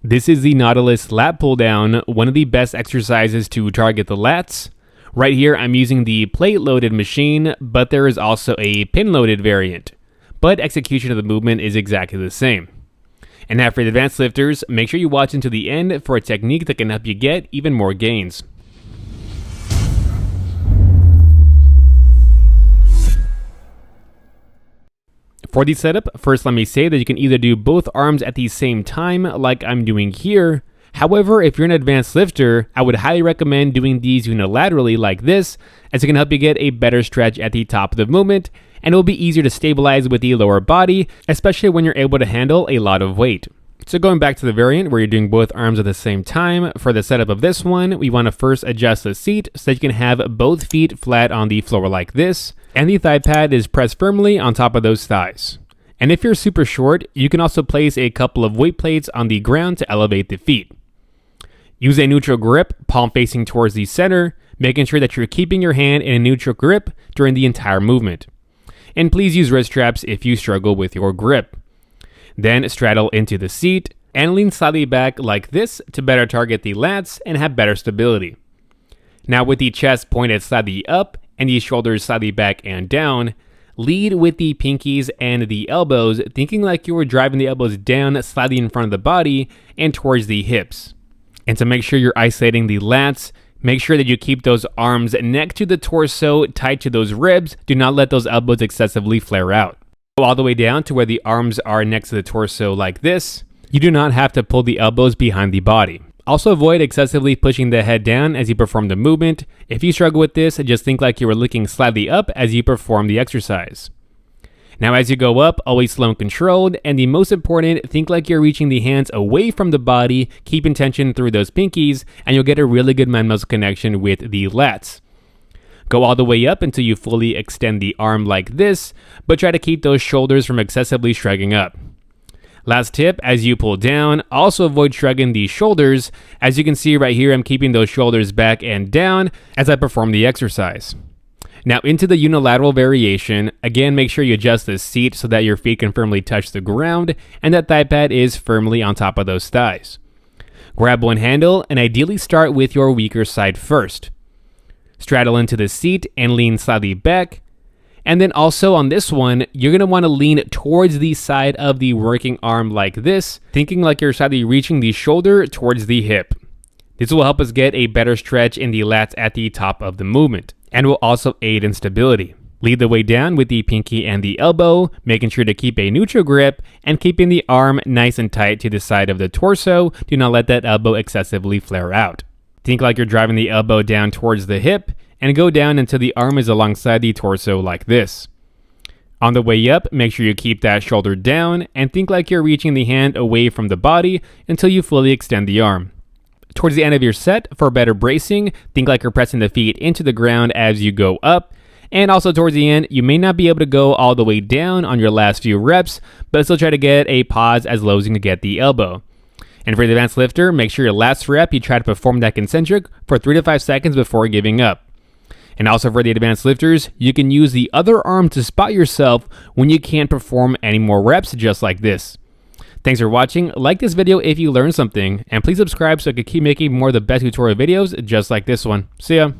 This is the Nautilus Lat Pull Down, one of the best exercises to target the lats. Right here I'm using the plate-loaded machine, but there is also a pin-loaded variant. But execution of the movement is exactly the same. And now for the advanced lifters, make sure you watch until the end for a technique that can help you get even more gains. For the setup, first let me say that you can either do both arms at the same time like I'm doing here. However, if you're an advanced lifter, I would highly recommend doing these unilaterally like this, as it can help you get a better stretch at the top of the movement, and it will be easier to stabilize with the lower body, especially when you're able to handle a lot of weight. So going back to the variant where you're doing both arms at the same time, for the setup of this one, we want to first adjust the seat so that you can have both feet flat on the floor like this, and the thigh pad is pressed firmly on top of those thighs. And if you're super short, you can also place a couple of weight plates on the ground to elevate the feet. Use a neutral grip, palm facing towards the center, making sure that you're keeping your hand in a neutral grip during the entire movement. And please use wrist straps if you struggle with your grip. Then straddle into the seat and lean slightly back like this to better target the lats and have better stability. Now with the chest pointed slightly up and the shoulders slightly back and down, lead with the pinkies and the elbows, thinking like you were driving the elbows down slightly in front of the body and towards the hips. And to make sure you're isolating the lats, make sure that you keep those arms next to the torso, tight to those ribs. Do not let those elbows excessively flare out. Go all the way down to where the arms are next to the torso like this. You do not have to pull the elbows behind the body. Also avoid excessively pushing the head down as you perform the movement. If you struggle with this, just think like you were looking slightly up as you perform the exercise. Now as you go up, always slow and controlled, and the most important, think like you're reaching the hands away from the body, keeping tension through those pinkies, and you'll get a really good mind-muscle connection with the lats. Go all the way up until you fully extend the arm like this, but try to keep those shoulders from excessively shrugging up. Last tip, as you pull down, also avoid shrugging the shoulders. As you can see right here, I'm keeping those shoulders back and down as I perform the exercise. Now into the unilateral variation, again make sure you adjust the seat so that your feet can firmly touch the ground and that thigh pad is firmly on top of those thighs. Grab one handle and ideally start with your weaker side first. Straddle into the seat and lean slightly back. And then also on this one, you're going to want to lean towards the side of the working arm like this, thinking like you're slightly reaching the shoulder towards the hip. This will help us get a better stretch in the lats at the top of the movement, and will also aid in stability. Lead the way down with the pinky and the elbow, making sure to keep a neutral grip and keeping the arm nice and tight to the side of the torso. Do not let that elbow excessively flare out. Think like you're driving the elbow down towards the hip and go down until the arm is alongside the torso like this. On the way up, make sure you keep that shoulder down and think like you're reaching the hand away from the body until you fully extend the arm. Towards the end of your set, for better bracing, think like you're pressing the feet into the ground as you go up. And also towards the end, you may not be able to go all the way down on your last few reps, but still try to get a pause as low as you can get the elbow. And for the advanced lifter, make sure your last rep, you try to perform that concentric for 3 to 5 seconds before giving up. And also for the advanced lifters, you can use the other arm to spot yourself when you can't perform any more reps just like this. Thanks for watching. Like this video if you learned something, and please subscribe so I can keep making more of the best tutorial videos just like this one. See ya.